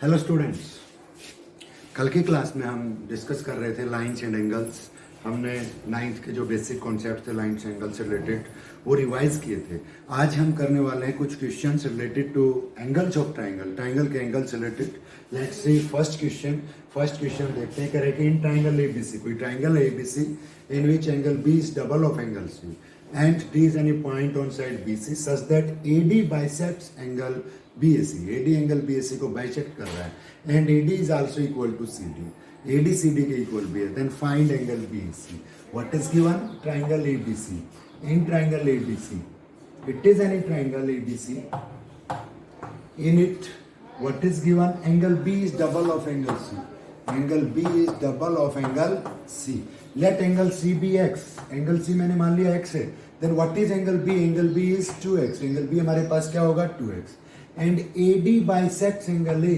Hello students, कल की class में हम डिस्कस कर रहे थे लाइंस एंड एंगल्स। हमने नाइन्थ के जो बेसिक कॉन्सेप्ट थे लाइंस एंड एंगल्स से रिलेटेड वो रिवाइज किए थे। आज हम करने वाले हैं कुछ questions related to angles of triangle, triangle के एंगल से related. Let's see first question देखते हैं। कह रहे कि इन ट्राइंगल एबीसी, कोई ट्राइंगल है ABC in which angle B is double of angle C and D is any point on side BC such that AD bisects angle BAC. AD angle BAC को bisect कर रहा है and AD is also equal to CD. AD CD के equal भी है. Then find angle BAC. What is given? Triangle ABC. In triangle ABC, it is any triangle ABC. In it, what is given? Angle B is double of angle C. Angle B is double of angle C. Let angle C be x. Angle C मैंने मान लिया x है. Then what is angle B? Angle B is 2x. Angle B हमारे पास क्या होगा? 2x. And AD bisects angle A.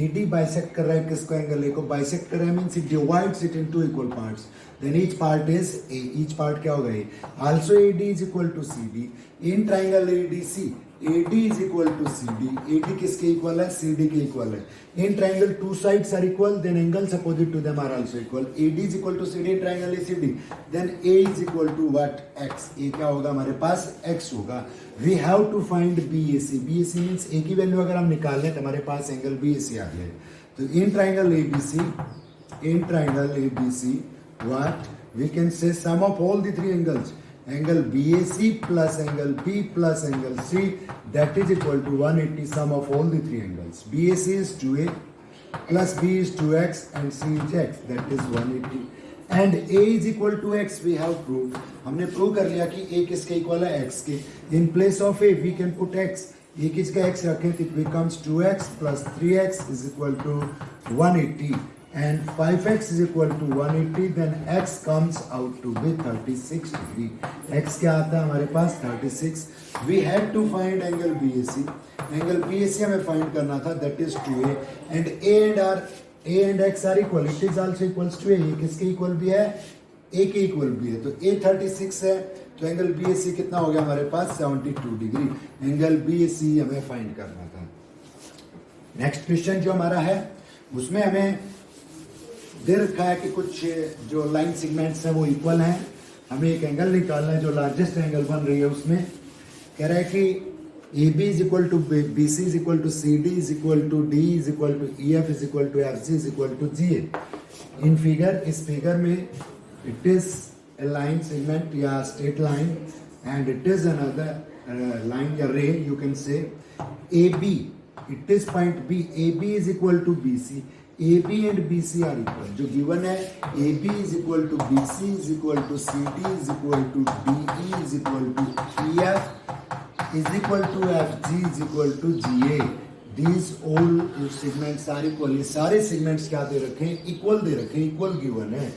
AD bisect कर रहा है किसको? angle A को bisect कर रहा है means it divides it into equal parts. Then each part is A. Each part क्या होगा? A. Also AD is equal to CD. In triangle ADC, AD is equal to CD. AD किसके equal है? CD के equal है. In triangle two sides are equal, then angles opposite to them are also equal. AD is equal to CD in triangle ACD. Then A is equal to what? X. A क्या होगा हमारे पास? X होगा. We have to find BAC. BAC means A की value अगर हम निकाल लें तो हमारे पास एंगल BAC आ गया है. तो in triangle ABC, what we can say sum of all the three angles. Angle BAC plus angle B plus angle C, that is equal to 180, sum of all the three angles. BAC is 2A plus B is 2x and C is x, that is 180. And A is equal to x we have proved. हमने prove कर लिया कि A किसके equal है? x के. In place of A we can put x. A किसका x रखें तो it becomes 2x plus 3x is equal to 180. And 5x is equal to 180, then x comes out to be 36 degree. X क्या आता है हमारे पास? 36. We had to find angle BAC. Angle BAC हमें find करना था, that is 2A. And A and x are equal. It is also equals to A. ये किसके equal भी है? A के equal भी है. तो A 36 है, तो एंगल BAC कितना हो गया हमारे पास? 72 डिग्री. एंगल BAC हमें find करना था. नेक्स्ट क्वेश्चन जो हमारा है उसमें हमें दे रखा है कि कुछ जो लाइन सेगमेंट्स हैं वो इक्वल हैं. हमें एक एंगल निकालना है जो लार्जेस्ट एंगल बन रही है. उसमें कह रहा है कि AB is equal to BC is equal to CD is equal to D is equal to EF is equal to FG is equal to GA. In figure, इस फिगर में it is a line segment या straight line and it is another line या ray. You can say AB, it is point B. AB is equal to BC. AB and BC are equal. जो given है AB is equal to BC is equal to CD is equal to DE is equal to EF is equal to FG is equal to GA. These all segments are equal. ये सारे segments क्या दे रखे हैं? Equal दे रखे हैं, equal given है.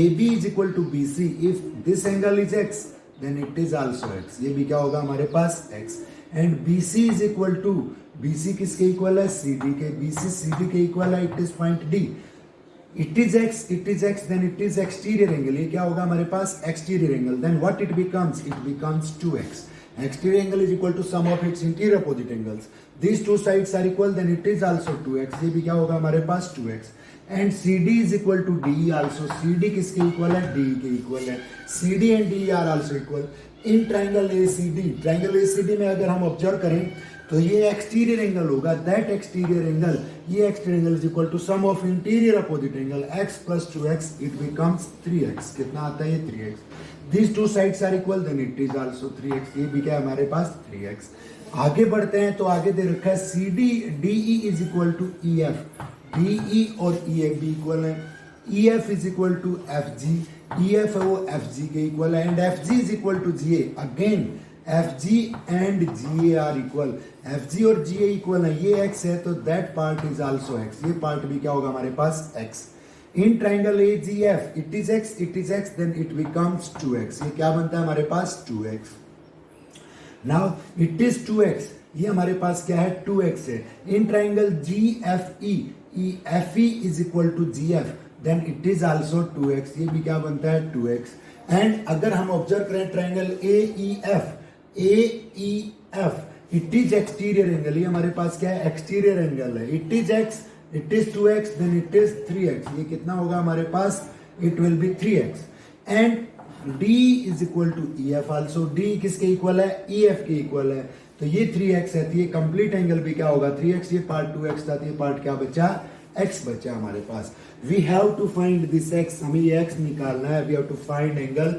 AB is equal to BC. If this angle is X, then it is also X. ये भी क्या होगा हमारे पास? X. And BC is equal to, BC किसके इक्वल है? CD के. BC CD के इक्वल है, it is point D. It is x, then it is exterior angle. ये क्या होगा हमारे पास? Exterior angle. Then what it becomes? It becomes 2x. Exterior angle is equal to sum of its interior opposite angles. These two sides are equal, then it is also 2x. ये भी क्या होगा हमारे पास? 2x. And CD is equal to DE also. CD किसके equal है? DE के equal है. CD and DE are also equal. In triangle ACD में अगर हम ऑब्जर्व करें तो ये एक्सटीरियर एंगल होगा. दैट एक्सटीरियर एंगल, ये exterior angle is equal to sum of interior opposite angle x plus 2x, it becomes 3x. कितना आता है ये? 3x. These two sides are equal, then it is also 3x. ये भी क्या है हमारे पास? 3x. आगे बढ़ते हैं तो आगे दे रखा है CD DE is equal to EF. DE और EF भी इक्वल है. EF is equal to FG. EF है वो FG के इक्वल है. And FG is equal to GA. Again FG and GA are equal. FG और GA इक्वल है. ये x है तो that part is also x. ये पार्ट भी क्या होगा हमारे पास? x. In triangle AGF, it is x, then it becomes 2x. ये क्या बनता है हमारे पास? 2x. Now it is 2x. ये हमारे पास क्या है? 2x है. In triangle GFE, FE is equal to GF, then it is also 2x. ये भी क्या बनता है? 2x. एंड अगर हम ऑब्जर्व करें triangle AEF, it is exterior angle. ये हमारे पास क्या है? एक्सटीरियर एंगल है. It is x it is 2x then it is 3x, ये कितना होगा हमारे पास, it will be 3x and d is equal to EF also, d किसके इक्वल है, EF के इक्वल है, तो ये 3x है, तो ये कंप्लीट एंगल भी क्या होगा 3x, ये पार्ट 2x था, तो ये पार्ट क्या बचा, x बचा हमारे पास। We have to find this x, हमें ये x निकालना है, we have to find angle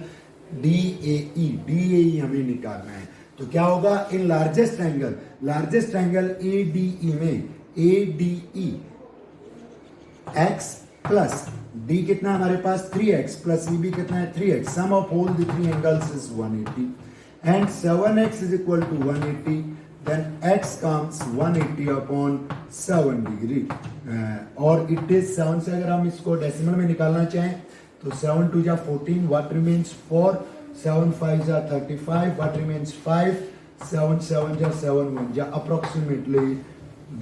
DAE, DAE हमें निकालना है, तो क्या होगा इन लार्जेस्ट एंगल ADE में ADE x प्लस d कितना हमारे पास 3x प्लस EB कितना है 3x, sum of all the three angles is 180 and 7x is equal to 180, then x comes 180 upon 7 degree और it is 7 से अगर हम इसको डेसिमल में निकालना चाहें तो 7 2 जा 14, what remains 4, 7 5 जा 35, what remains 5, 7 7 जा 7 1 जा approximately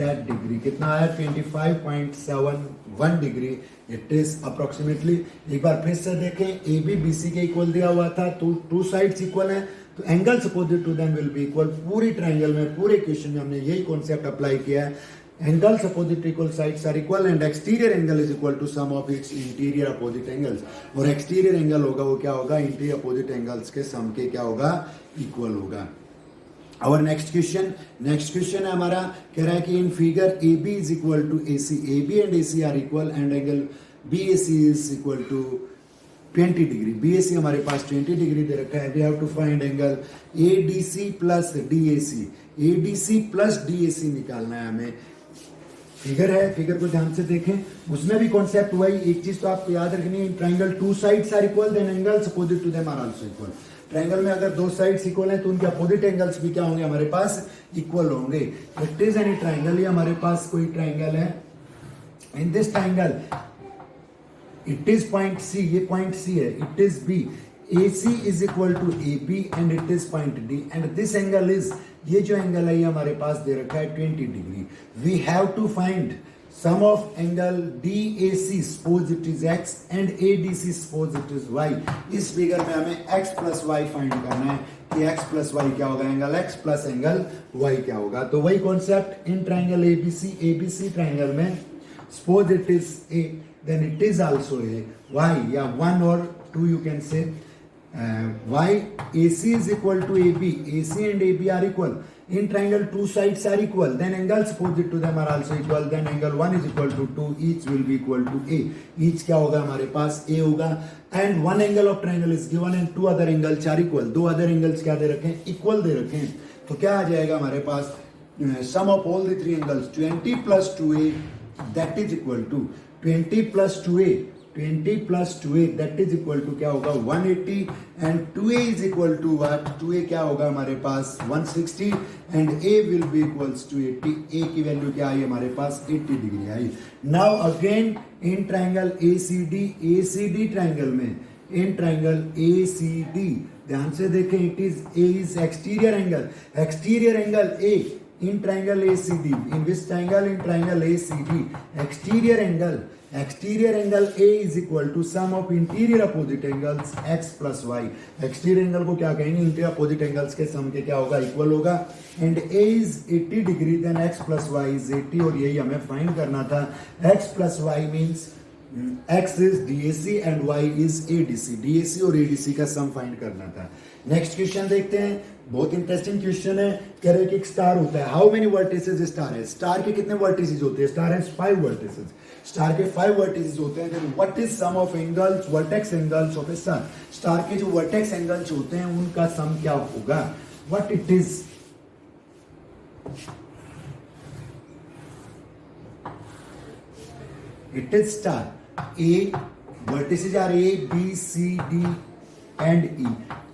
that degree कितना है 25.71 डिग्री, इट इज अप्रोक्सीमेटली। एक बार फिर से देखें, ए बी बी सी के इक्वल दिया हुआ था, तो टू साइड्स इक्वल हैं, तो angles opposite to them will be equal. पूरी ट्रायंगल में, पूरे क्वेश्चन में हमने यही कॉन्सेप्ट अप्लाई किया है, angles opposite equal, sides are equal and exterior angle is equal to sum of its interior opposite angles, और एक्सटीरियर एंगल होगा वो क्या होगा, इंटीरियर अपोजिट एंगल्स के सम के क्या होगा, इक्वल होगा। और नेक्स्ट क्वेश्चन है हमारा, कह रहा है कि in figure A B is equal to A C, A B and A C are equal and angle B A C is equal to 20 degree, B A C हमारे पास 20 डिग्री दे रखा है। We have to find angle A D C plus D A C, A D C plus D A C निकालना है हमें। Figure है, figure को ध्यान से देखें, उसमें भी कॉन्सेप्ट वही, एक चीज तो आपको याद रखनी है, triangle two sides are equal then angles opposite to them are also equal. Triangle में अगर दो साइड्स इक्वल हैं तो उनके अपोजिट एंगल्स भी क्या होंगे हमारे पास, इक्वल होंगे। इट इज एनी ट्रायंगल, ये हमारे पास कोई ट्रायंगल है, in this triangle it is point C, ये पॉइंट सी है, it is B, A C is equal to A B and it is point D and this angle is, ये जो angle है ये हमारे पास दे रखा है 20 degree. We have to find sum of angle DAC suppose it is x and ADC suppose it is y। इस figure में हमें x plus y फाइंड करना है कि x plus y क्या होगा, angle x plus angle y क्या होगा। तो वही concept in triangle ABC triangle में suppose it is a then it is also a y या 1 or 2 you can say y AC is equal to AB, AC and AB are equal। In triangle two sides are equal, then angles opposite to them are also equal, then angle 1 is equal to 2, each will be equal to a, each क्या होगा हमारे पास a होगा, and one angle of triangle is given and two other angles are equal, दो other angles क्या दे रखे हैं, equal दे रखे हैं, तो क्या आ जाएगा हमारे पास, sum of all the three angles 20 plus 2a that is equal to 20 plus 2a, 20 plus 2a that is equal to क्या होगा 180 and 2a is equal to what, 2a क्या होगा हमारे पास 160 and a will be equals to 80, a की value क्या आई हमारे पास 80 degree I. Now again in triangle ACD triangle में, इन triangle ACD ध्यान से देखें, it is a is exterior angle a in triangle ACD, in which triangle, in triangle ACD exterior angle A is equal to sum of interior opposite angles x plus y। exterior angle को क्या कहेंगे, interior opposite angles के sum के क्या होगा, equal होगा, and A is 80 degree then x plus y is 80, और यही हमें फाइंड करना था। x plus y means x is DAC and y is ADC, DAC और ADC का सम फाइंड करना था। नेक्स्ट क्वेश्चन देखते हैं, बहुत इंटरेस्टिंग क्वेश्चन है, कह रहे कि एक स्टार होता है, हाउ मेनी वर्टिसेस स्टार है, स्टार के कितने वर्टिसेस होते हैं, स्टार हैज 5 वर्टिसेस, स्टार के 5 वर्टिसेस होते हैं, then what is sum of angles, vertex angles of a star, star के जो वर्टेक्स एंगल्स होते हैं उनका सम क्या होगा, what it is, it is star A, vertices are A B C D and E.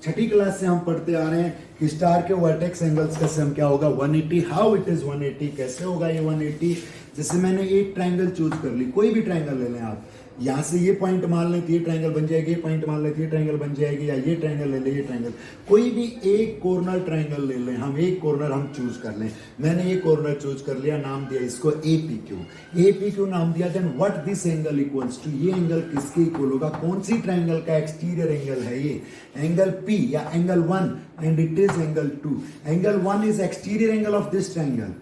छठी क्लास से हम पढ़ते आ रहे हैं कि स्टार के वर्टेक्स एंगल्स का सम क्या होगा 180। हाउ इट इज 180, कैसे होगा ये 180, जैसे मैंने एक ट्रायंगल चूज कर ली, कोई भी ट्रायंगल ले लें आप, यहाँ से ये पॉइंट मान लें तो ये ट्रायंगल बन जाएगी, ये पॉइंट मान लें तो ये ट्रायंगल बन जाएगी, या ये ट्रायंगल ले लें, ये ट्रायंगल, कोई भी एक कॉर्नर ट्रायंगल ले लें, हम एक कॉर्नर हम चूज कर लें, मैंने ये कॉर्नर चूज कर लिया, नाम दिया इसको APQ नाम दिया, then what this angle equals to, ये एंगल किसके इक्वल होगा, कौन सी ट्रायंगल का एक्सटीरियर एंगल है ये, एंगल P या angle 1 and it is angle 2, angle 1 is exterior angle of this triangle,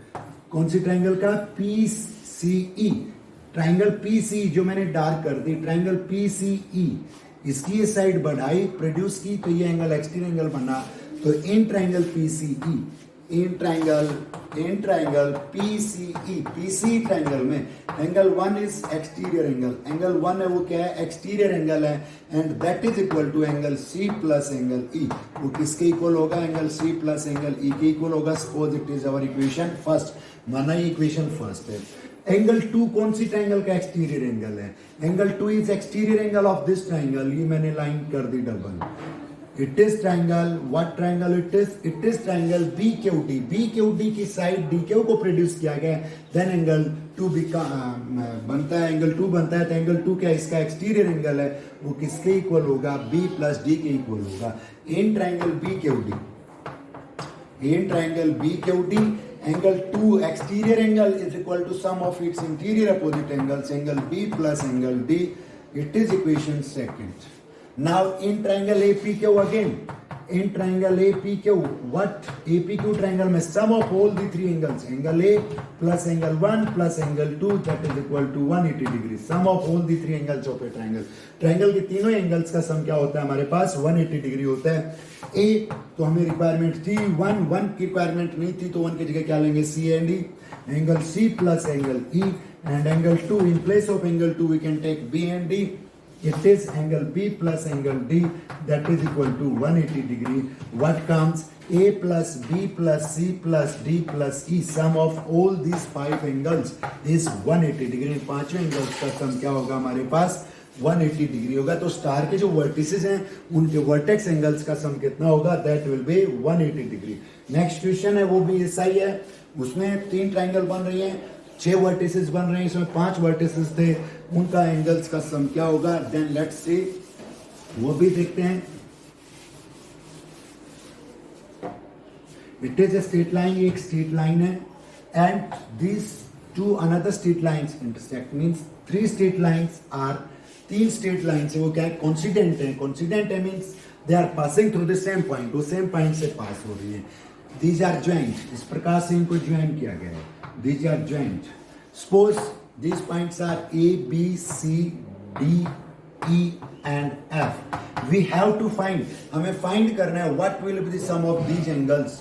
कौन सी ट्रायंगल का, PCE, ट्राइंगल पीसी जो मैंने डार्क कर दी, ट्राइंगल पीसीई, इसकी ये साइड बढ़ाई, प्रोड्यूस की, तो ये एंगल एक्सटीरियर एंगल बना। तो in triangle PCE, in triangle PCE, PC triangle में angle 1 is exterior angle, angle 1 है वो क्या है, एक्सटीरियर एंगल है, and that is equal to angle C plus angle E. वो किसके इक्वल होगा, angle C plus angle E के इक्वल होगा। Suppose it is our equation first, माना ये इक्वेशन फर्स्ट है। एंगल 2 कौन सी ट्राइंगल का एक्सटीरियर एंगल है, angle 2 is exterior angle of this triangle, ये मैंने लाइन कर दी double. It is triangle, what triangle it is triangle BQD, BQD की साइड DQ को प्रोड्यूस किया गया, देन एंगल 2 बनता है, एंगल 2 बनता है, तो एंगल 2 क्या इसका एक्सटीरियर एंगल है, वो किसके इक्वल होगा, B प्लस D के इक्वल होगा। In triangle BQD, in triangle BQD angle 2 exterior angle is equal to sum of its interior opposite angles, angle B plus angle D, it is equation second. Now in triangle APQ again, in triangle APQ, what APQ triangle में sum of all the three angles, angle A plus angle 1 plus angle 2, that is equal to 180 degree, sum of all the three angles of a triangle। triangle के तीनों angles का sum क्या होता है हमारे पास, 180 degree होता है। A तो हमें रिक्वायरमेंट थी 1 की रिक्वायरमेंट नहीं थी, तो 1 की जगह क्या लेंगे, C and E, angle C plus angle E, and angle 2 in place of angle 2 we can take B and D, it is angle B plus angle D, that is equal to 180 degree. What comes, A plus B plus C plus D plus E, sum of all these 5 angles is 180 degree। पांचों angles का sum क्या होगा हमारे पास, 180 degree होगा। तो star के जो vertices हैं उनके वर्टेक्स एंगल्स का सम कितना होगा, that will B 180 degree. Next question है वो भी ऐसा ही है, उसमें 3 ट्राइंगल बन रही हैं, 6 वर्टिसेस बन रहे हैं, इसमें 5 वर्टिसेस थे, उनका एंगल्स का सम क्या होगा, देन लेट्स सी, वो भी देखते हैं। It is a straight line, एक स्ट्रेट लाइन है, and this 2 another straight lines intersect, means 3 straight lines are, 3 straight lines है वो क्या है, कोइंसिडेंट है। कोइंसिडेंट है means they are passing through the same point, वो सेम पॉइंट से पास हो रही है। दीज आर ज्वाइंट, इस प्रकार से इनको ज्वाइन किया गया है, these are joint. Suppose these points are A, B, C, D, E and F. We have to find, हमें find करना है what will be the sum of these angles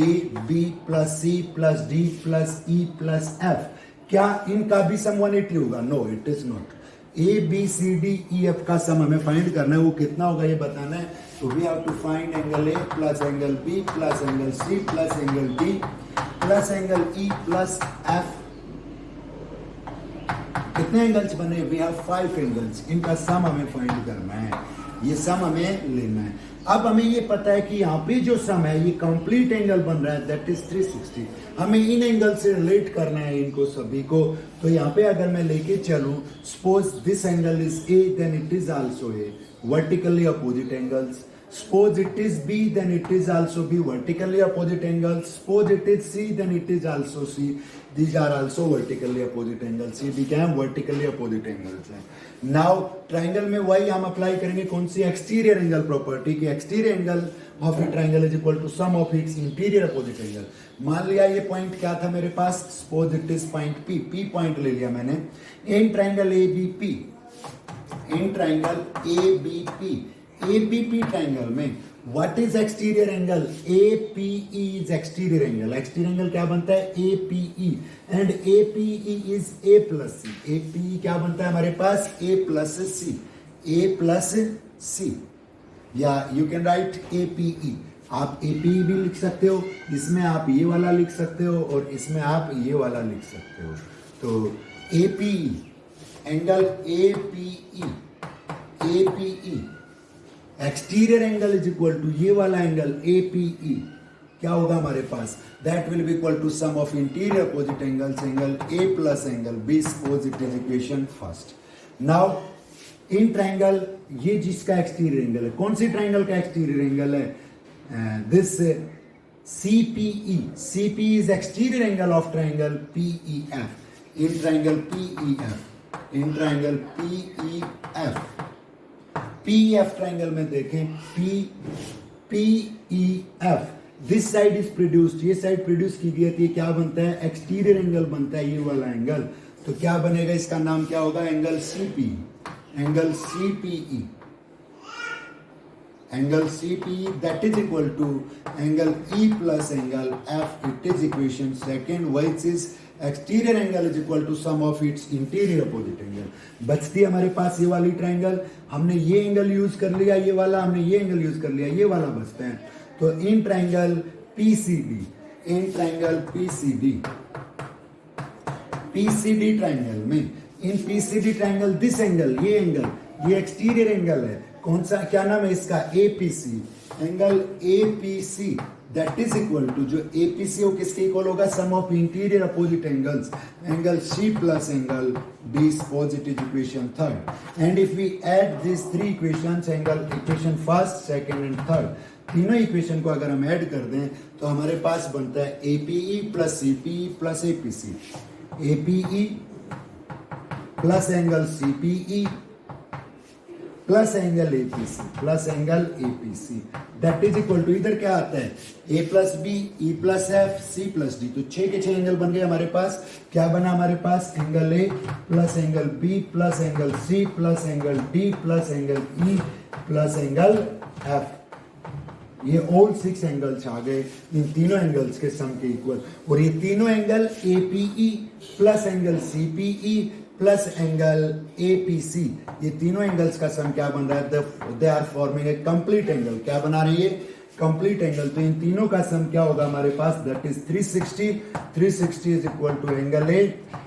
A, B plus C plus D plus E plus F। क्या इनका भी सम 180 होगा? No, it is not। A, B, C, D, E, F का सम हमें find करना है, वो कितना होगा ये बताना है। तो we have to find angle A plus angle B plus angle C plus angle D plus angle E plus F। कितने एंगल्स बने? वी हैव 5 एंगल्स, इनका सम हमें फाइंड करना है, ये सम हमें लेना है। अब हमें ये पता है कि यहाँ पे जो सम है ये कंप्लीट एंगल बन रहा है, दैट इज 360। हमें इन एंगल से रिलेट करना है इनको सभी को। तो यहाँ पे अगर मैं लेके चलूँ, suppose this angle is A, then it is also A, vertically opposite angles. Suppose it is B, then it is also B, vertically opposite angles. Suppose it is C, then it is also C. These are also vertically opposite angles. ये became vertically opposite angles हैं। Now triangle में वही हम apply करेंगे, कौन सी, exterior angle property की, exterior angle of a triangle is equal to sum of its interior opposite angle। मान लिया ये पॉइंट क्या था मेरे पास, suppose it is point P, P point ले लिया मैंने। In triangle ABP, in triangle ABP, ABP triangle में what is exterior angle, APE is exterior angle. Exterior angle क्या बनता है, APE, and APE is A plus C। APE क्या बनता है हमारे पास, A plus C, A plus C, या यू कैन राइट APE। आप APE भी लिख सकते हो, इसमें आप ये वाला लिख सकते हो, और इसमें आप ये वाला लिख सकते हो। तो APE angle APE exterior angle is equal to ये वाला एंगल APE, क्या होगा हमारे पास, that will be equal to sum of interior opposite angles, angle A plus angle B। Suppose it is equation first. Now in triangle, ये जिसका exterior angle है, कौन सी ट्राइंगल का एक्सटीरियर एंगल है, this CPE। CPE is exterior angle of triangle PEF। In triangle PEF, in triangle PEF, PEF triangle में देखें, PEF, this side is produced, ये साइड प्रोड्यूस की गई थी, क्या बनता है, एक्सटीरियर एंगल बनता है ये वाला एंगल। तो क्या बनेगा, इसका नाम क्या होगा, angle CPE, angle CPE, angle CPE that is equal to angle E plus angle F. It is equation second, which is exterior angle is equal to sum of its interior opposite angle. बचती हमारे पास ये वाली triangle, हमने ये angle use कर लिया, ये वाला हमने ये एंगल यूज कर लिया, ये वाला बचता है. तो in triangle PCD, in triangle PCD triangle में, in PCD triangle this angle, ये एंगल, ये एक्सटीरियर एंगल है, कौन सा, क्या नाम है इसका, APC, angle APC that is equal to, जो APC हो किसके इक्वल होगा, sum of interior opposite angles, angle C plus angle D is positive equation third. And if we add these three equations, angle equation first, second and third, तीनों equation को अगर हम add कर दें तो हमारे पास बनता है APE plus CPE plus APC, APE plus angle CPE plus angle APC plus angle APC that is equal to, इधर क्या आता है, A plus B, E plus F, C plus D. तो 6 के 6 एंगल बन गए हमारे पास. क्या बना हमारे पास, angle A plus angle B plus angle C plus angle D plus angle E plus angle F. ये ऑल 6 एंगल्स आ गए इन तीनों एंगल्स के सम के इक्वल. और ये तीनों angle APE plus angle CPE plus angle APC, ये तीनों एंगल्स का सम क्या बन रहा है, they are forming a complete angle. क्या बना रही है, कंप्लीट एंगल. तो इन तीनों का सम क्या होगा हमारे पास, that is 360. 360 is equal to angle A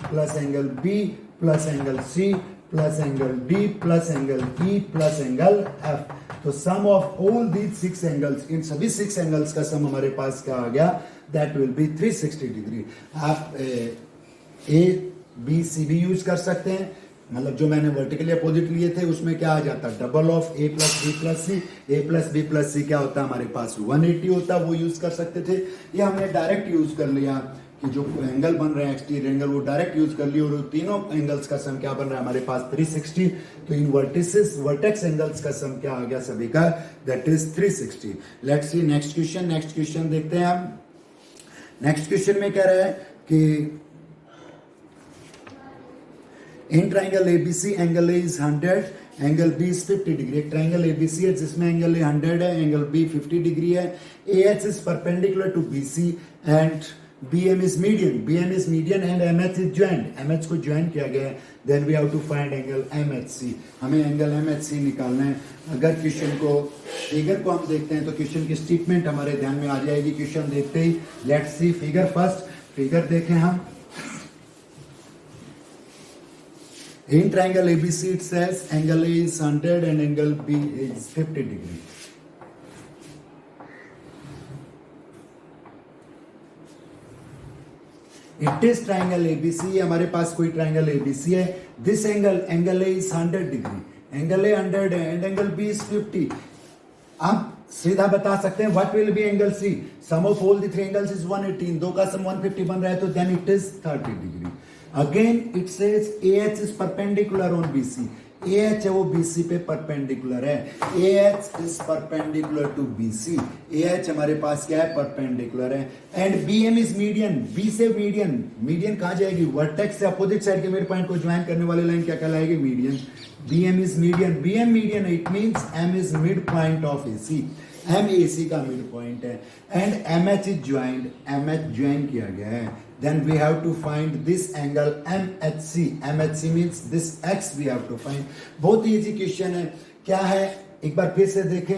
plus angle B plus angle C plus angle D plus angle E plus angle F. तो sum of all these 6 angles, इन सभी 6 एंगल्स का सम हमारे पास क्या आ गया, दैट विल बी 360 डिग्री. आप ABCD use कर सकते हैं, मतलब जो मैंने वर्टिकली अपोजिट लिए थे उसमें क्या आ जाता है, double of A plus B plus C. A plus B plus C क्या होता है हमारे पास, 180 होता, वो यूज कर सकते थे. या हमने डायरेक्ट यूज कर लिया कि जो एंगल बन रहे हैं एक्सटीरियर एंगल, वो डायरेक्ट यूज कर लिया, और तीनों एंगल्स का सम क्या बन रहा है हमारे पास, 360. तो इन वर्टेक्स एंगल्स का सम क्या आ गया सभी का, that is 360. Let's see next question. Next question देखते हैं हम. नेक्स्ट क्वेश्चन में कह रहा है कि इन triangle ABC angle A is 100, angle B is 50 degree. एक ट्राइंगल ABC है जिसमें एंगल A 100 है, एंगल B 50 डिग्री है. AH is perpendicular to BC and BM is median and MH is joined. MH को ज्वाइन किया गया है. Then we have to find angle MHC. हमें एंगल MHC निकालना है. अगर क्वेश्चन को फिगर को हम देखते हैं तो क्वेश्चन की स्टेटमेंट हमारे ध्यान में आ जाएगी क्वेश्चन देखते ही. Let's see figure first. Figure देखें हम. In triangle ABC it says angle A is 100 and angle B is 50 degree. It is triangle ABC. हमारे पास कोई triangle ABC है. This angle A is 100 degree. Angle A 100 है and angle B is 50. आप सीधा बता सकते हैं what will be angle C. Sum of all the three angles is 180. दो का सम 150 बन रहा है तो then it is 30 degree. Again it says AH is perpendicular on BC. AH है वो BC पे परपेंडिकुलर है. AH is perpendicular to BC. AH हमारे पास क्या है, परपेंडिकुलर है. And BM is median. B से मीडियन कहाँ जाएगी, वर्टेक्स से अपोजिट साइड के मिड पॉइंट को ज्वाइन करने वाली लाइन क्या कहलाएगी, median. BM is median. BM median it means M is mid point of AC. M AC का मिड पॉइंट है. And MH is joined. MH join किया गया है. Then we have to find this angle MHC. MHC means this X we have to find. बहुत ही easy question है. क्या है एक बार फिर से देखें.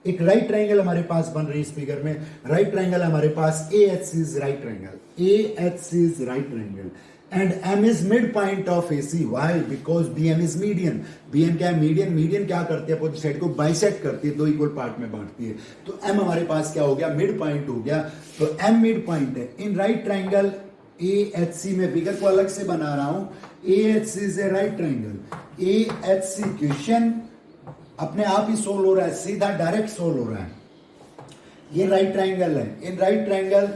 एक राइट ट्रायंगल हमारे पास बन रही है इस फिगर में. राइट ट्रायंगल हमारे पास AHC is right triangle. AHC is right triangle. And M is midpoint of AC. Why? Because BM is median. BM क्या है, मीडियन क्या करती है, अपोजिट साइड को बाइसेक्ट करती है, दो इक्वल पार्ट में बांटती है. तो M हमारे पास क्या हो गया, मिड पॉइंट हो गया. तो M मिड पॉइंट है. इन राइट ट्राइंगल AHC में फिगर को अलग से बना रहा हूं. AHC is a right triangle. AHC question अपने आप ही सोल्व हो रहा है, सीधा डायरेक्ट सोल्व हो रहा है. ये राइट ट्राइंगल है. In right triangle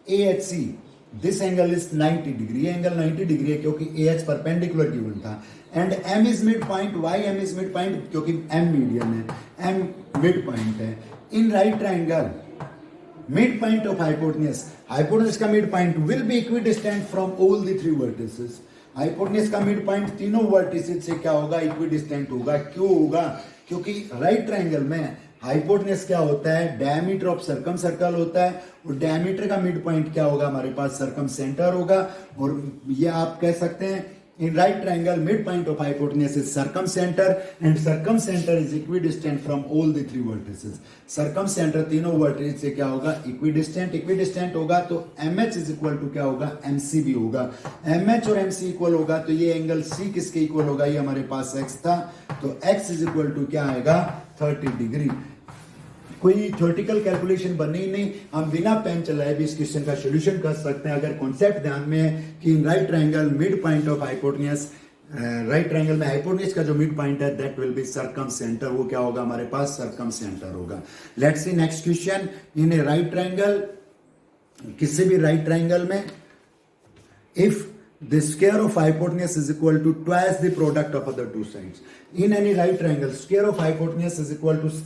AHC this angle is 90 degree. Angle 90 degree है क्योंकि AH परपेंडिकुलर गिवन था. And M is mid point. Why M is mid point, क्योंकि M मीडियन है. M मिड पॉइंट है. In right triangle mid point of hypotenuse का mid point will be equidistant from all the three vertices. Hypotenuse का mid point तीनों vertices से क्या होगा, equidistant होगा। क्यों होगा, क्योंकि राइट ट्रायंगल में हाइपोटेन्यूज क्या होता है, डायमीटर ऑफ सर्कम सर्कल होता है, और डायमीटर का मिड पॉइंट क्या होगा, हमारे पास सर्कम सेंटर होगा। और ये आप कह सकते हैं in right triangle mid point of hypotenuse is circumcenter and circumcenter is equidistant from all the three vertices. circumcenter तीनों वर्टिस से क्या होगा, इक्विडिस्टेंट होगा। तो MH इज इक्वल टू क्या होगा, MC भी होगा। MH और MC इक्वल होगा तो ये एंगल C किसके इक्वल होगा, ये हमारे पास X था, तो X इज इक्वल टू क्या आएगा, 30 डिग्री। कोई थ्योरेटिकल कैलकुलेशन बननी ही नहीं, हम बिना पेन चलाए भी इस क्वेश्चन का सॉल्यूशन कर सकते हैं अगर कॉन्सेप्ट ध्यान में है कि इन right triangle mid point of hypotenuse, right triangle में हाइपोटेन्यूज का जो मिड पॉइंट है that will B circum centre, वो क्या होगा, हमारे पास सर्कम सेंटर होगा। Let's see next question. In A right triangle, किसी भी राइट ट्रायंगल में, if the square of hypotenuse is equal to twice the product of other two sides. In any right triangle, square of hypotenuse is equal to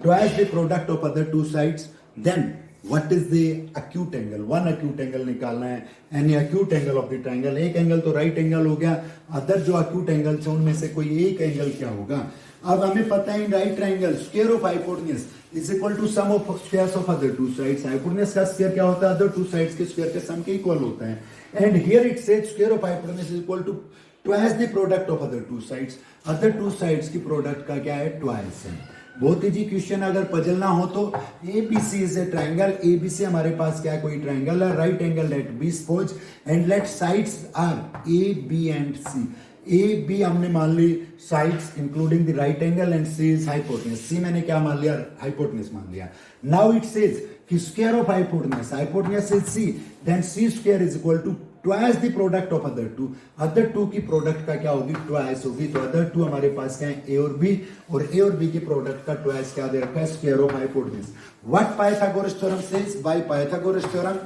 twice the product of other two sides, then what is the acute angle? One acute angle निकालना है। any acute angle of the triangle, एक angle तो right angle हो गया, other जो acute angle है उनमें से कोई एक एंगल क्या होगा। अब हमें पता है in right triangle square of hypotenuse is equal to sum of squares of other two sides. Hypotenuse का स्क्वायर क्या होता है, अदर टू साइड्स के स्क्वायर के सम के इक्वल होता है। And here it says square of hypotenuse is equal to twice the product of other two sides. Other two sides की प्रोडक्ट का क्या है, ट्वाइस है। बहुत इजी क्वेश्चन, अगर पजलना हो तो ABC is a triangle. ABC हमारे पास क्या है, कोई ट्रायंगल है, right angle let be suppose and let sides are AB and C। AB हमने मान ली sides including the right angle and C is hypotenuse. C मैंने क्या मान लिया, हाइपोटेन्यूज मान लिया। नाउ इट सेज कि square of hypotenuse is C, then C square is equal to twice the product of other two की product का क्या होगी, ट्वाइस होगी। तो अदर टू हमारे पास क्या है, A और B, और A और B की प्रोडक्ट का ट्वाइस क्या दे रखा है, square of hypotenuse. What Pythagoras theorem says, by Pythagoras theorem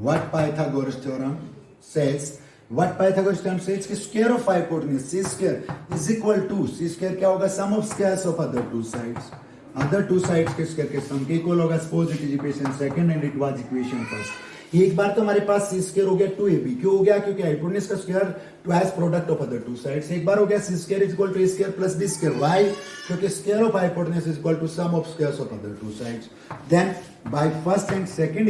what Pythagoras theorem says, what Pythagoras theorem says कि square of hypotenuse C square is equal to, C square क्या होगा, sum of squares of other two sides, other two sides के square के sum के equal होगा। suppose it is equation second and it was equation first। एक बार तो हमारे पास C square हो गया 2AB, क्यों हो गया, क्योंकि हाइपोटेन्यूज का square twice product of other two sides. एक बार हो गया C square is equal to A square plus B square, why, क्योंकि square of hypotenuse is equal to sum of squares of other two sides. Then by first and second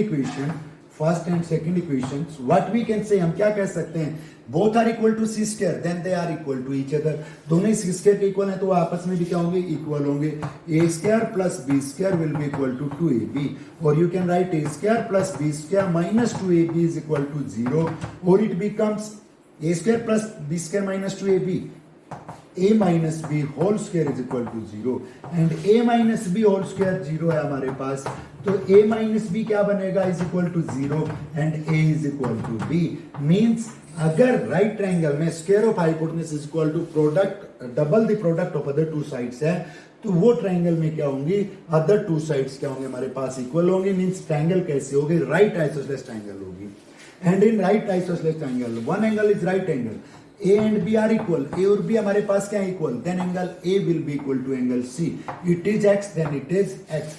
equations what we can say, हम क्या कह सकते हैं, both are equal to C square, then they are equal to each other. दोनों ही C square के equal है तो वो आपस में भी क्या होंगे, इक्वल होंगे। A square plus B square will be equal to 2AB, और you can write A square plus B square minus 2AB is equal to 0, और it becomes A square plus B square minus 2AB, A minus B whole square is equal to 0, and A minus B whole square 0 है हमारे पास, तो A minus B क्या बनेगा, is equal to 0 and A is equal to B। Means अगर right triangle में square of hypotenuse is equal to product double the product of other two sides है, तो वो ट्रायंगल में क्या होंगी, अदर टू साइड्स क्या होंगे, हमारे पास इक्वल होंगे। मींस ट्रायंगल कैसे होगी, राइट आइसोसेलेस ट्रायंगल होगी। And in right isosceles triangle one angle is right angle, A and B are equal, A और B हमारे पास क्या equal, then angle A will be equal to angle C, it is X then it is X।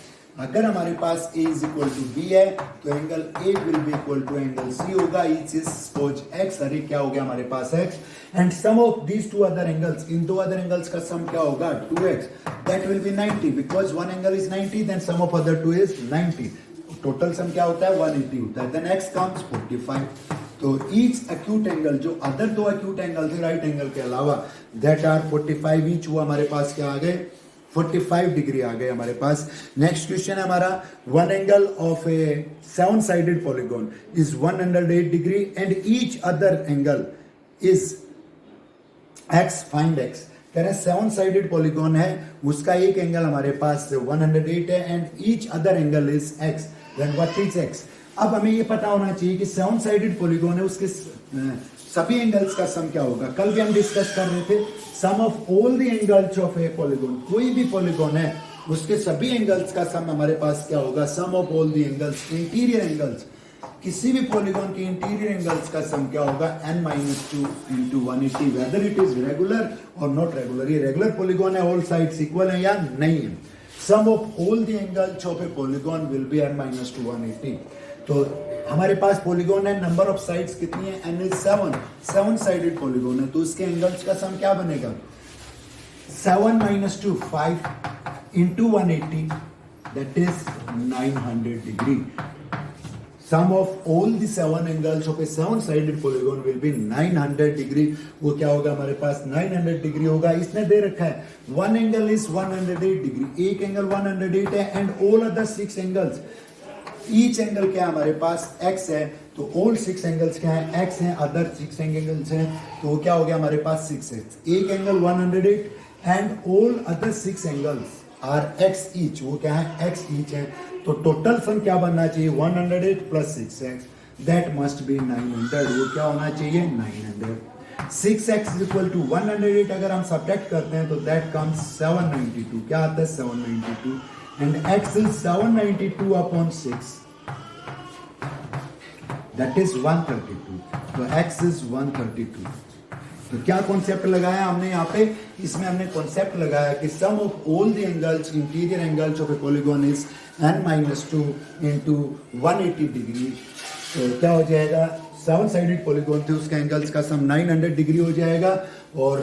अगर हमारे पास A is equal to B है तो angle A will be equal to angle C होगा, each is suppose X, अरे क्या हो गया हमारे पास X, and sum of these two other angles, इन दो other angles का sum क्या होगा, 2X, that will be 90 because one angle is 90 then sum of other two is 90, total sum क्या होता है 180 होता है, then X comes 45। तो ईच एक्यूट एंगल, जो अदर दो एक्यूट एंगल थे राइट एंगल के अलावा, दैट आर 45 ईच, वो हमारे पास क्या आ गए, 45 डिग्री आ गए हमारे पास। नेक्स्ट क्वेश्चन है हमारा, one angle of A seven sided polygon is 108 degree and each other angle is x, find x। कह रहे हैं सेवन साइडेड पॉलीगॉन है, उसका एक एंगल हमारे पास 108 है and each other angle is x, then what is x। अब हमें ये पता होना चाहिए कि सेवन साइडेड पॉलीगॉन है, उसके सभी एंगल्स का सम क्या होगा। कल भी हम डिस्कस कर रहे थे, sum of all the angles of a polygon, कोई भी पॉलीगॉन है उसके सभी एंगल्स का सम हमारे पास क्या होगा, sum of all the angles, interior angles, किसी भी पॉलीगॉन के इंटीरियर एंगल्स का सम क्या होगा, n-2 into 180, whether it is regular और नॉट रेगुलर। ये रेगुलर पॉलीगॉन है, ऑल साइड्स इक्वल है या नहीं है। Sum of all the angles of a polygon will be n minus 2 180. तो हमारे पास पॉलीगॉन है, नंबर ऑफ साइड्स कितनी है, n is 7 साइडेड पॉलीगॉन है, तो उसके एंगल्स का सम क्या बनेगा, 7 minus 2 5 into 180, that is 900 degree. Sum of all the 7 angles of a 7-sided polygon will be 900 degree. वो क्या होगा हमारे पास 900 डिग्री होगा. इसने दे रखा है one angle is 108 डिग्री, एक एंगल 108 है and all other 6 angles, each angle क्या है हमारे पास x है, तो all 6 angles क्या है x है, other 6 angles हैं, तो वो क्या हो गया हमारे पास 6x. एक angle 108 and all other 6 angles are x each, वो क्या है एक्स ईच है, तो टोटल सम क्या बनना चाहिए 108 plus 6x, that must be 900. वो क्या होना चाहिए 900. 6x इज इक्वल टू 108 अगर हम सब्ट्रैक्ट करते हैं तो दैट कम्स 792. क्या आता है 792 and x is 792 upon 6, that is 132. तो x इज 132. तो क्या कॉन्सेप्ट लगाया हमने यहाँ पे, इसमें हमने कॉन्सेप्ट लगाया कि sum of all the angles, interior angles of a polygon is n-2 into 180 degree. तो क्या हो जाएगा, 7 साइडेड पॉलीगॉन थे, उसका एंगल्स का सम 900 डिग्री हो जाएगा, और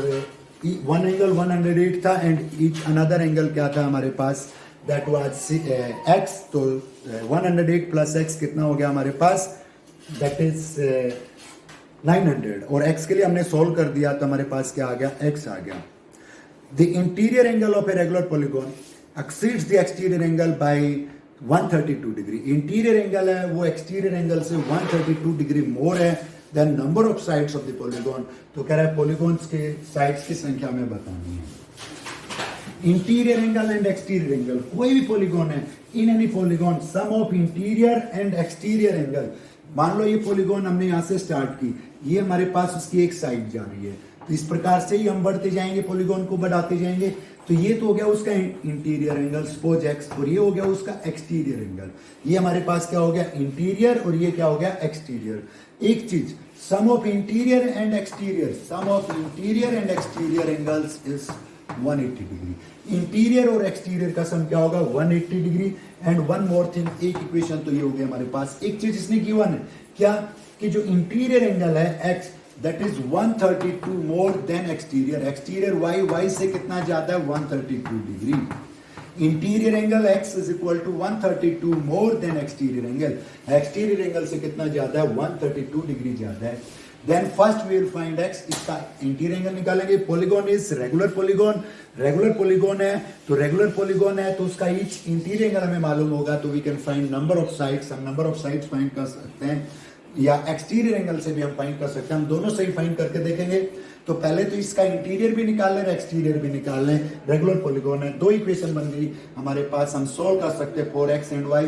वन एंगल 108 था एंड ईच अनदर एंगल क्या था हमारे पास, दैट वाज x. तो 108 प्लस x कितना हो गया हमारे पास, दैट इज 900, और x के लिए हमने सोल्व कर दिया तो हमारे पास क्या आ गया, x आ गया. The interior angle of a regular polygon exceeds the exterior angle by 132 degree. Interior angle है वो एक्सटीरियर एंगल से 132 डिग्री मोर है then number of sides of the polygon. तो कह रहा है पॉलीगॉन्स के साइड्स की संख्या में बतानी है. Interior angle and exterior angle, कोई भी पॉलीगॉन है, in any polygon sum of interior and exterior angle. मान लो ये पॉलीगॉन हमने यहाँ से स्टार्ट की, ये हमारे पास उसकी एक साइड जा रही है, तो इस प्रकार से ही हम बढ़ते जाएंगे, पॉलीगॉन को बढ़ाते जाएंगे. तो ये तो हो गया उसका इंटीरियर एंगल सपोज x, और ये हो गया उसका एक्सटीरियर एंगल. ये हमारे पास क्या हो गया इंटीरियर, और ये क्या हो गया एक्सटीरियर. एक चीज, sum of interior and exterior, sum of interior and exterior angles is 180 degree. Interior और एक्सटीरियर का सम क्या होगा 180 degree. And one more thing, एक इक्वेशन तो ये हो गया हमारे पास. एक चीज इसने गिवन है क्या, कि जो इंटीरियर एंगल है x, that is 132 more than exterior. Exterior y से कितना ज्यादा है 132 degree. Interior angle x is equal to 132 more than exterior angle. Exterior angle से कितना ज्यादा है 132 डिग्री ज्यादा है. Then first we will find x, इसका इंटीरियर एंगल निकालेंगे. Polygon is regular polygon, regular polygon है, तो रेगुलर पॉलीगॉन है तो उसका ईच इंटीरियर एंगल हमें मालूम होगा, तो we can find number of sides. हम नंबर ऑफ साइड्स फाइंड कर सकते हैं, या एक्सटीरियर एंगल से भी हम फाइंड कर सकते हैं. हम दोनों से ही फाइंड करके देखेंगे. तो पहले तो इसका इंटीरियर भी निकाल लें, एक्सटीरियर भी निकाल लें. रेगुलर पॉलीगॉन है, दो इक्वेशन बन गई हमारे पास, हम सोल्व कर सकते हैं 4x एंड y.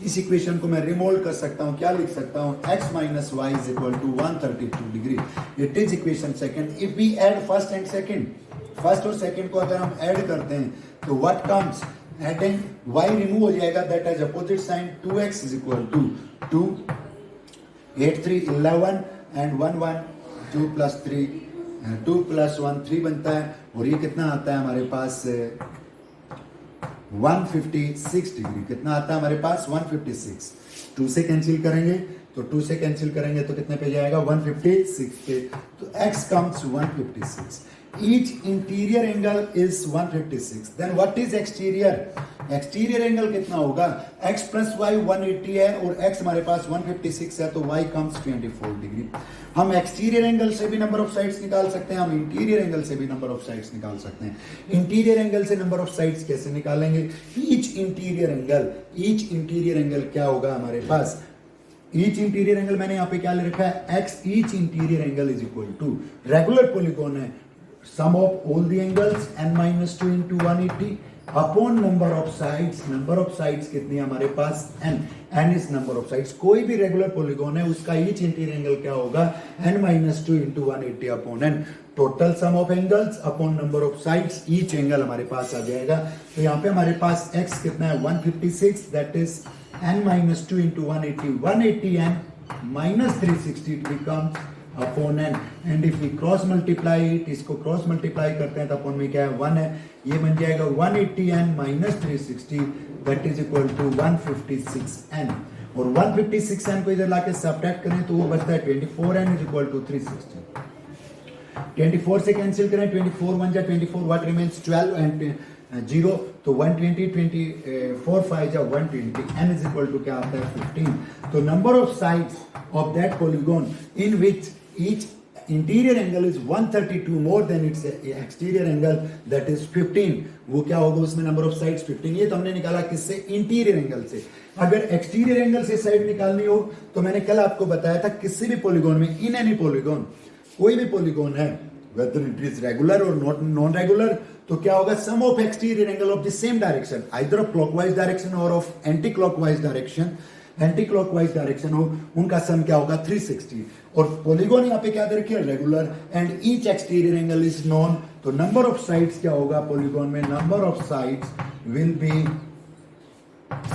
इस इक्वेशन को मैं रिमोल्ड कर सकता हूं, क्या लिख सकता हूं, x minus y is equal to 132 degree. It is equation second. If we add first and second, first और सेकंड को अगर हम ऐड करते हैं तो what comes, adding y remove हो जाएगा, that is opposite sign. 2x is equal to 2, 8 3 11 एंड 1 1 2 प्लस 3 2 प्लस 1 3 बनता है, और ये कितना आता है हमारे पास 156 डिग्री. कितना आता है हमारे पास 156. 2 से कैंसिल करेंगे, तो 2 से कैंसिल करेंगे तो कितने पे जाएगा 156 पे. तो x comes 156. Each interior angle is 156. Then what is exterior? Exterior angle कितना होगा, x plus y 180 है और x हमारे पास 156 है, तो y comes 24 डिग्री. हम एक्सटीरियर एंगल से भी नंबर ऑफ साइड्स निकाल सकते हैं, हम इंटीरियर एंगल से भी नंबर ऑफ साइड्स निकाल सकते हैं. इंटीरियर एंगल से नंबर ऑफ साइड्स कैसे निकालेंगे, ईच इंटीरियर एंगल क्या होगा हमारे पास, ईच इंटीरियर एंगल मैंने यहाँ पे क्या ले रखा है x, each interior angle is equal to, regular polygon है, sum of all the angles n-2 into 180 upon number of sides. Number of sides कितनी है हमारे पास n is number of sides. कोई भी रेगुलर पॉलीगॉन है उसका ईच इंटीरियर एंगल क्या होगा n-2 into 180 upon n. Total sum of angles upon number of sides, each angle हमारे पास आ जाएगा. तो यहाँ पे हमारे पास x कितना है 156, that is n-2 into 180, 180 n minus 360 becomes upon n, and if we cross multiply it, इसको क्रॉस मल्टीप्लाई करते हैं तो अपॉन में क्या है 1 है, ये बन जाएगा 180n minus 360 that is equal to 156n, और 156n को इधर लाके सब्ट्रैक्ट करें तो वो बचता है 24n इज इक्वल टू 360। 24 से कैंसिल करें, 24 1 जा 24, व्हाट रिमेंस 12 एंड 0, तो 120 24 5 जा 120, n इज इक्वल टू क्या आता है 15। तो number of sides of that polygon in which each interior angle is 132 more then it's exterior angle that is 15, वो क्या होगा उसमें नंबर ऑफ साइड्स 15। ये तो हमने निकाला किससे, इंटीरियर एंगल से। अगर एक्सटीरियर एंगल से साइड निकालनी हो तो मैंने कल आपको बताया था किसी भी पॉलीगॉन में, इन एनी पॉलीगॉन, कोई भी पॉलीगॉन है whether it is regular or not non regular, तो क्या होगा, sum of exterior angle of the same direction, either of clockwise direction और of anti clockwise direction, anti clockwise direction हो, उनका सम क्या होगा 360। और पॉलीगॉन यहाँ पे क्या दे रखी है, regular, and each exterior angle is non, तो नंबर ऑफ साइड्स क्या होगा पॉलीगॉन में, number of sides will be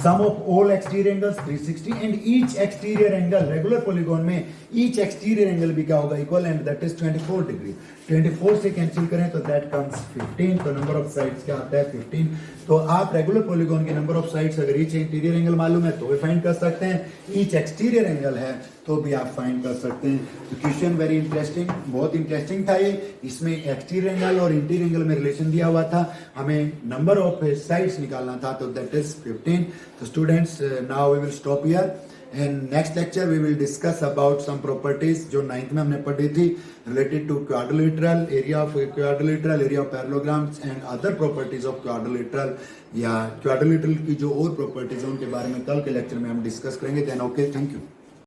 sum of all exterior angles 360 and each exterior angle, regular polygon में each exterior angle भी क्या होगा equal, and that is 24 degree। 24 से cancel करें तो that comes 15, तो नंबर ऑफ साइड्स क्या आता है 15। तो आप रेगुलर पॉलीगॉन के नंबर ऑफ साइड्स अगर ईच इंटीरियर एंगल मालूम है तो भी फाइंड कर सकते हैं, ईच एक्सटीरियर एंगल है तो भी आप फाइंड कर सकते हैं। तो क्वेश्चन वेरी इंटरेस्टिंग, बहुत इंटरेस्टिंग था ये, इसमें एक्सटीरियर एंगल और इंटीरियर एंगल में रिलेशन दिया हुआ था, हमें नंबर ऑफ साइड्स निकालना था, तो दैट इज 15। तो students now we will stop here, and next lecture we will discuss about some properties जो 9th में हमने पढ़ी थी related to quadrilateral, area of quadrilateral, area of parallelograms and other properties of quadrilateral, या quadrilateral की जो और properties है उनके बारे में कल के लेक्चर में हम डिस्कस करेंगे। Then okay, thank you.